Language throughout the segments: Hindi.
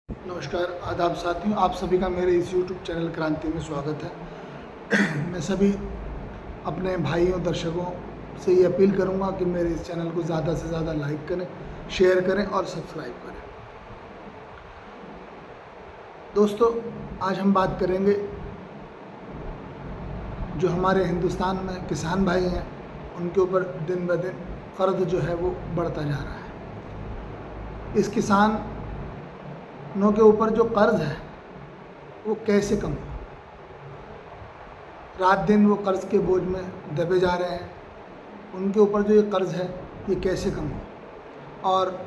नमस्कार, आदाब साथियों, आप सभी का मेरे इस यूट्यूब चैनल क्रांति में स्वागत है। मैं सभी अपने भाइयों दर्शकों से ये अपील करूंगा कि मेरे इस चैनल को ज़्यादा से ज़्यादा लाइक करें, शेयर करें और सब्सक्राइब करें। दोस्तों, आज हम बात करेंगे जो हमारे हिंदुस्तान में किसान भाई हैं, उनके ऊपर दिन ब दिन कर्ज जो है वो बढ़ता जा रहा है। इस किसानों के ऊपर जो कर्ज है वो कैसे कम हो? रात दिन वो कर्ज के बोझ में दबे जा रहे हैं। उनके ऊपर जो ये कर्ज है ये कैसे कम हो? और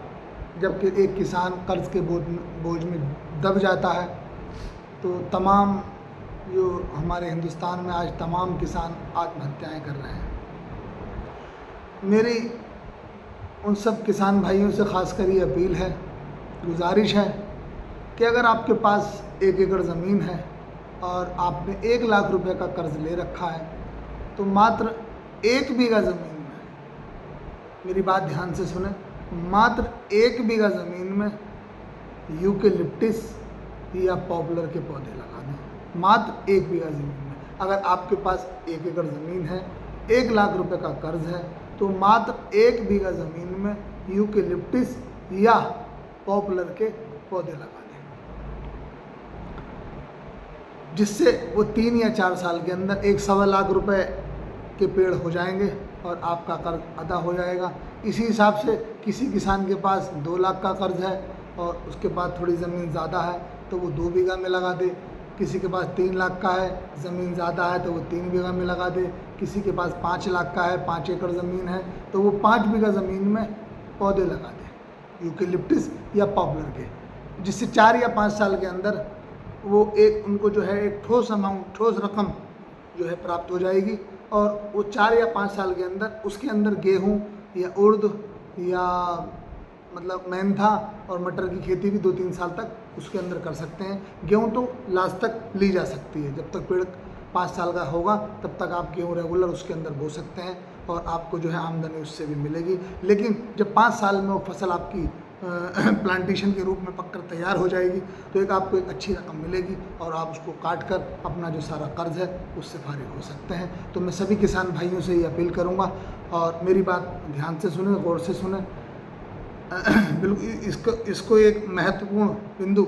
जबकि एक किसान कर्ज के बोझ में दब जाता है तो तमाम जो हमारे हिंदुस्तान में आज तमाम किसान आत्महत्याएं कर रहे हैं। मेरी उन सब किसान भाइयों से खासकर ये अपील है, गुजारिश है कि अगर आपके पास 1 एकड़ ज़मीन है और आपने 1 लाख रुपए का कर्ज ले रखा है तो मात्र 1 बीघा ज़मीन में, मेरी बात ध्यान से सुने, मात्र 1 बीघा ज़मीन में यूकेलिप्टिस या पॉपुलर के पौधे लगा दें। मात्र 1 बीघा ज़मीन में अगर आपके पास 1 एकड़ ज़मीन है, 1 लाख रुपए का कर्ज है, तो मात्र 1 बीघा ज़मीन में यूकेलिप्टिस या पॉपुलर के पौधे लगा दें, जिससे वो 3 या 4 साल के अंदर 1.25 लाख रुपए के पेड़ हो जाएंगे और आपका कर्ज अदा हो जाएगा। इसी हिसाब से किसी किसान के पास 2 लाख का कर्ज है और उसके पास थोड़ी ज़मीन ज़्यादा है तो वो 2 बीघा में लगा दे। किसी के पास 3 लाख का है, ज़मीन ज़्यादा है तो वो 3 बीघा में लगा दे। किसी के पास 5 लाख का है, 5 एकड़ ज़मीन है तो वो 5 बीघा ज़मीन में पौधे लगा दे यूकेलिप्टिस या पॉपुलर के, जिससे 4 या 5 साल के अंदर वो उनको जो है एक ठोस रकम जो है प्राप्त हो जाएगी और वो 4 या 5 साल के अंदर उसके अंदर गेहूँ या उड़द या मतलब मेंथा और मटर की खेती भी 2-3 साल तक उसके अंदर कर सकते हैं। गेहूँ तो लास्ट तक ली जा सकती है, जब तक पेड़ 5 साल का होगा तब तक आप गेहूँ रेगुलर उसके अंदर बो सकते हैं और आपको जो है आमदनी उससे भी मिलेगी। लेकिन जब 5 साल में वो फसल आपकी प्लांटेशन के रूप में पककर तैयार हो जाएगी तो आपको एक अच्छी रकम मिलेगी और आप उसको काट कर अपना जो सारा कर्ज है उससे फारिग हो सकते हैं। तो मैं सभी किसान भाइयों से ये अपील करूँगा और मेरी बात ध्यान से सुने, गौर से सुने। बिल्कुल इसको एक महत्वपूर्ण बिंदु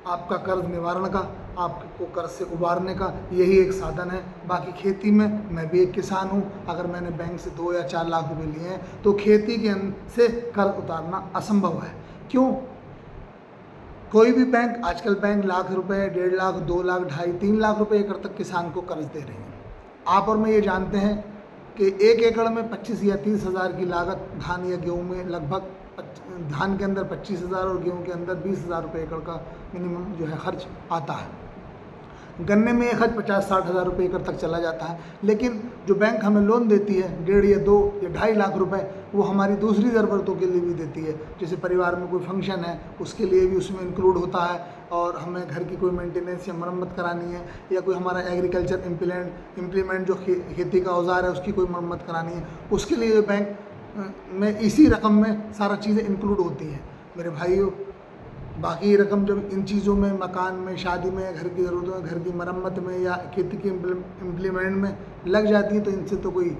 आपका कर्ज निवारण का, आपको कर्ज से उबारने का यही एक साधन है। बाकी खेती में मैं भी एक किसान हूँ। अगर मैंने बैंक से 2 या 4 लाख रुपए लिए हैं तो खेती के से कर्ज उतारना असंभव है। क्यों? कोई भी बैंक, आजकल बैंक लाख रुपए, 1.5 लाख, 2 लाख, 2.5, 3 लाख रुपए एकड़ तक किसान को कर्ज दे रहे हैं। आप और मैं ये जानते हैं कि 1 एकड़ में 25 या 30 हज़ार की लागत धान या गेहूँ में लगभग धान के अंदर 25,000 और गेहूँ के अंदर 20,000 रुपये एकड़ का मिनिमम जो है खर्च आता है। गन्ने में ये खर्च 50-60 हज़ार रुपये एकड़ तक चला जाता है। लेकिन जो बैंक हमें लोन देती है 1.5 या 2 या 2.5 लाख रुपए, वो हमारी दूसरी ज़रूरतों के लिए भी देती है। जैसे परिवार में कोई फंक्शन है उसके लिए भी उसमें इंक्लूड होता है, और हमें घर की कोई मेंटेनेंस या मरम्मत करानी है, या कोई हमारा एग्रीकल्चर इम्प्लीमेंट जो खेती का औजार है उसकी कोई मरम्मत करानी है, उसके लिए बैंक में इसी रकम में सारा चीज़ें इंक्लूड होती हैं मेरे भाइयों। बाकी रकम जब इन चीज़ों में, मकान में, शादी में, घर की ज़रूरतों में, घर की मरम्मत में या खेती की इम्प्लीमेंट में लग जाती है तो इनसे तो कोई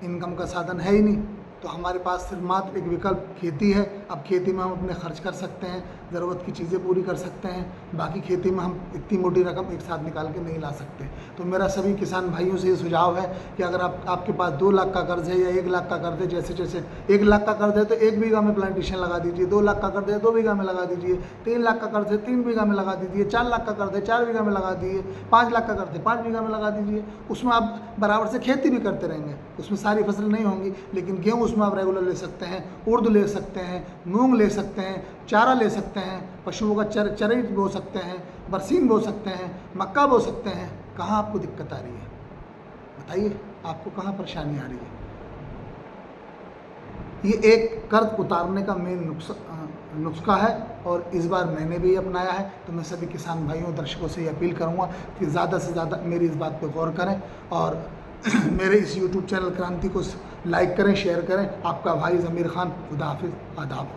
इनकम का साधन है ही नहीं। तो हमारे पास सिर्फ मात्र एक विकल्प खेती है। अब खेती में हम अपने खर्च कर सकते हैं, ज़रूरत की चीज़ें पूरी कर सकते हैं। बाकी खेती में हम इतनी मोटी रकम एक साथ निकाल के नहीं ला सकते। तो मेरा सभी किसान भाइयों से ये सुझाव है कि अगर आपके पास 2 लाख का कर्ज है या 1 लाख का कर्ज है, जैसे 1 लाख का कर्ज है तो 1 बीघा में प्लांटेशन लगा दीजिए, 2 लाख का कर्ज है 2 बीघा में लगा दीजिए, 3 लाख का कर्ज है 3 बीघा में लगा दीजिए, 4 लाख का कर्ज है 4 बीघा में लगा दीजिए, 5 लाख का कर्ज है 5 बीघा में लगा दीजिए। उसमें आप बराबर से खेती भी करते रहेंगे। उसमें सारी फसल नहीं होंगी लेकिन गेहूँ उसमें आप रेगुलर ले सकते हैं, उर्द ले सकते हैं, मूंग ले सकते हैं, चारा ले सकते हैं, पशुओं का चरई बो सकते हैं, बरसीन बो सकते हैं, मक्का बो सकते हैं। कहाँ आपको दिक्कत आ रही है बताइए, आपको कहाँ परेशानी आ रही है? ये एक कर्ज उतारने का मेन नुस्खा है और इस बार मैंने भी अपनाया है। तो मैं सभी किसान भाइयों दर्शकों से ये अपील करूँगा कि ज़्यादा से ज़्यादा मेरी इस बात पर गौर करें और मेरे इस YouTube चैनल क्रांति को लाइक करें, शेयर करें। आपका भाई ज़मीर खान, खुदा हाफिज़, आदाब।